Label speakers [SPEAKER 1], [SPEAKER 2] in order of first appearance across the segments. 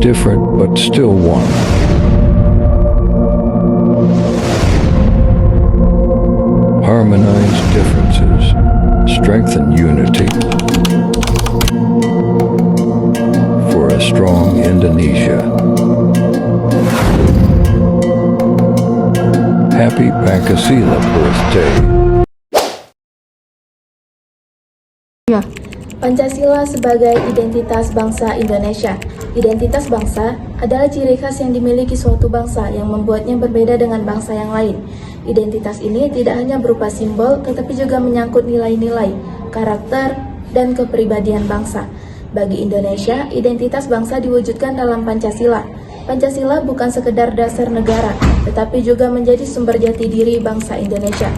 [SPEAKER 1] different but still one. Harmonize differences, strengthen unity. For a strong Indonesia. Happy Pancasila birthday.
[SPEAKER 2] Pancasila sebagai identitas bangsa Indonesia. Identitas bangsa adalah ciri khas yang dimiliki suatu bangsa yang membuatnya berbeda dengan bangsa yang lain. Identitas ini tidak hanya berupa simbol, tetapi juga menyangkut nilai-nilai, karakter, dan kepribadian bangsa. Bagi Indonesia, identitas bangsa diwujudkan dalam Pancasila. Pancasila bukan sekedar dasar negara, tetapi juga menjadi sumber jati diri bangsa Indonesia.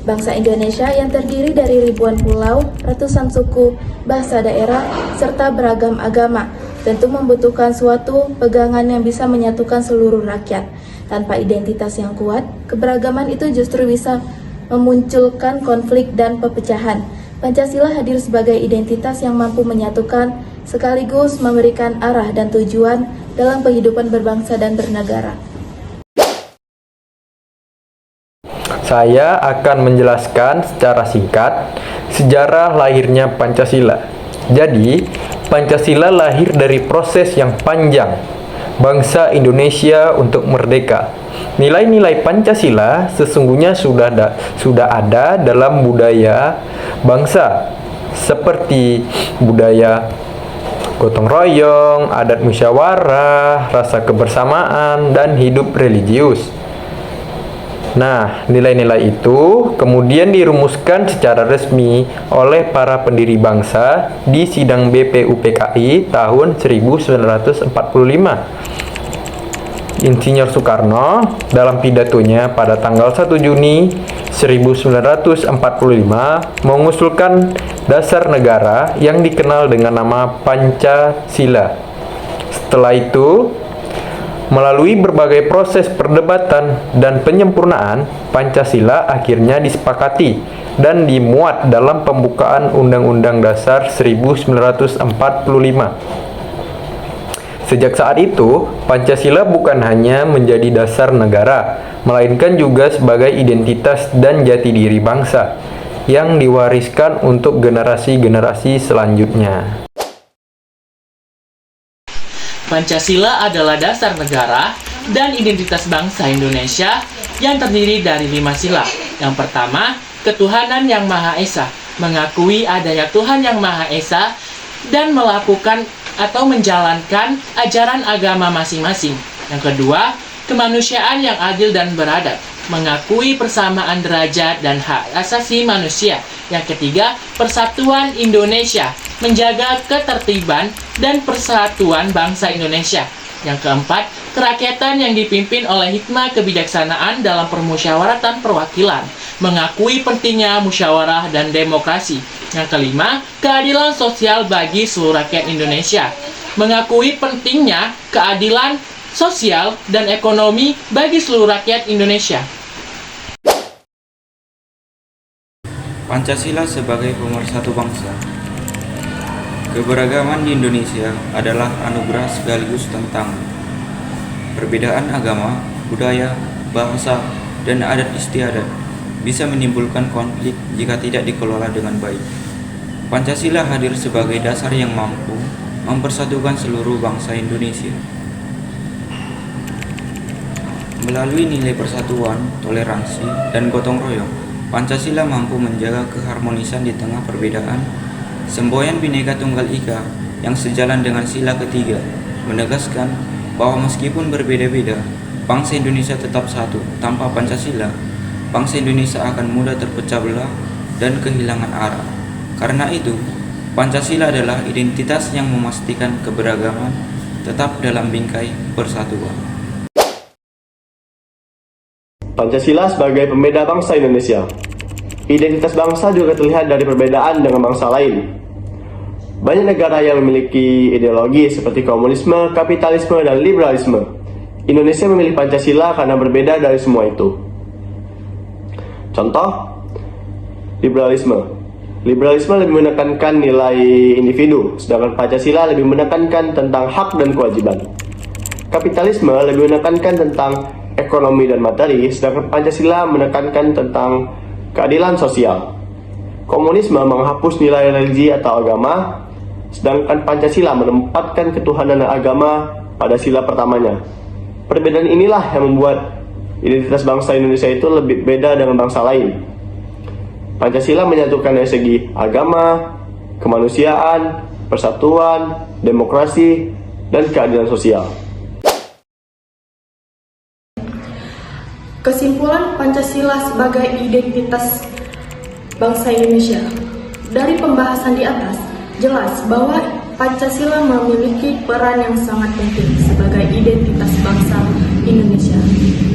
[SPEAKER 2] Bangsa Indonesia yang terdiri dari ribuan pulau, ratusan suku, bahasa daerah, serta beragam agama, tentu membutuhkan suatu pegangan yang bisa menyatukan seluruh rakyat. Tanpa identitas yang kuat, keberagaman itu justru bisa memunculkan konflik dan perpecahan. Pancasila hadir sebagai identitas yang mampu menyatukan, sekaligus memberikan arah dan tujuan dalam kehidupan berbangsa dan bernegara.
[SPEAKER 3] Saya akan menjelaskan secara singkat sejarah lahirnya Pancasila. Jadi, Pancasila lahir dari proses yang panjang bangsa Indonesia untuk merdeka. Nilai-nilai Pancasila sesungguhnya sudah ada dalam budaya bangsa, seperti budaya gotong royong, adat musyawarah, rasa kebersamaan, dan hidup religius. Nah, nilai-nilai itu kemudian dirumuskan secara resmi oleh para pendiri bangsa di sidang BPUPKI tahun 1945. Insinyur Soekarno dalam pidatonya pada tanggal 1 Juni 1945 mengusulkan dasar negara yang dikenal dengan nama Pancasila. Setelah itu, melalui berbagai proses perdebatan dan penyempurnaan, Pancasila akhirnya disepakati dan dimuat dalam pembukaan Undang-Undang Dasar 1945. Sejak saat itu, Pancasila bukan hanya menjadi dasar negara, melainkan juga sebagai identitas dan jati diri bangsa yang diwariskan untuk generasi-generasi selanjutnya.
[SPEAKER 4] Pancasila adalah dasar negara dan identitas bangsa Indonesia yang terdiri dari 5 sila. Yang pertama, ketuhanan yang Maha Esa, mengakui adanya Tuhan yang Maha Esa dan melakukan atau menjalankan ajaran agama masing-masing. Yang kedua, kemanusiaan yang adil dan beradab, mengakui persamaan derajat dan hak asasi manusia. Yang ketiga, persatuan Indonesia, menjaga ketertiban dan persatuan bangsa Indonesia. Yang keempat, kerakyatan yang dipimpin oleh hikmah kebijaksanaan dalam permusyawaratan perwakilan, mengakui pentingnya musyawarah dan demokrasi. Yang kelima, keadilan sosial bagi seluruh rakyat Indonesia, mengakui pentingnya keadilan sosial dan ekonomi bagi seluruh rakyat Indonesia.
[SPEAKER 5] Pancasila sebagai pemersatu bangsa. Keberagaman di Indonesia adalah anugerah sekaligus tantangan. Perbedaan agama, budaya, bahasa, dan adat istiadat bisa menimbulkan konflik jika tidak dikelola dengan baik. Pancasila hadir sebagai dasar yang mampu mempersatukan seluruh bangsa Indonesia. Melalui nilai persatuan, toleransi, dan gotong royong, Pancasila mampu menjaga keharmonisan di tengah perbedaan. Semboyan Bhinneka Tunggal Ika yang sejalan dengan sila ketiga menegaskan bahwa meskipun berbeda-beda, bangsa Indonesia tetap satu. Tanpa Pancasila, bangsa Indonesia akan mudah terpecah belah dan kehilangan arah. Karena itu, Pancasila adalah identitas yang memastikan keberagaman tetap dalam bingkai persatuan.
[SPEAKER 6] Pancasila sebagai pembeda bangsa Indonesia. Identitas bangsa juga terlihat dari perbedaan dengan bangsa lain. Banyak negara yang memiliki ideologi seperti komunisme, kapitalisme, dan liberalisme. Indonesia memilih Pancasila karena berbeda dari semua itu. Contoh, liberalisme. Liberalisme lebih menekankan nilai individu, sedangkan Pancasila lebih menekankan tentang hak dan kewajiban. Kapitalisme lebih menekankan tentang ekonomi dan materi, sedangkan Pancasila menekankan tentang keadilan sosial. Komunisme menghapus nilai religi atau agama, sedangkan Pancasila menempatkan ketuhanan dan agama pada sila pertamanya. Perbedaan inilah yang membuat identitas bangsa Indonesia itu lebih beda dengan bangsa lain. Pancasila menyatukan dari segi agama, kemanusiaan, persatuan, demokrasi, dan keadilan sosial.
[SPEAKER 2] Kesimpulan Pancasila sebagai identitas bangsa Indonesia. Dari pembahasan di atas, jelas bahwa Pancasila memiliki peran yang sangat penting sebagai identitas bangsa Indonesia.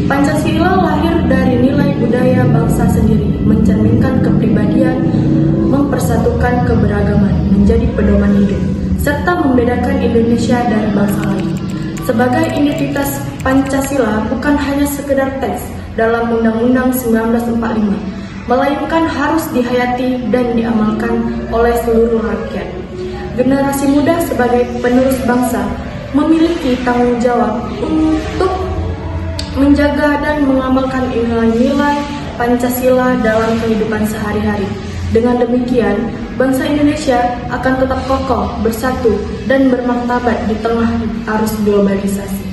[SPEAKER 2] Pancasila lahir dari nilai budaya bangsa sendiri, mencerminkan kepribadian, mempersatukan keberagaman, menjadi pedoman hidup, serta membedakan Indonesia dari bangsa lain. Sebagai identitas, Pancasila bukan hanya sekedar teks dalam Undang-Undang 1945, melainkan harus dihayati dan diamalkan oleh seluruh rakyat. Generasi muda sebagai penerus bangsa memiliki tanggung jawab untuk menjaga dan mengamalkan nilai-nilai Pancasila dalam kehidupan sehari-hari. Dengan demikian, bangsa Indonesia akan tetap kokoh, bersatu, dan bermartabat di tengah arus globalisasi.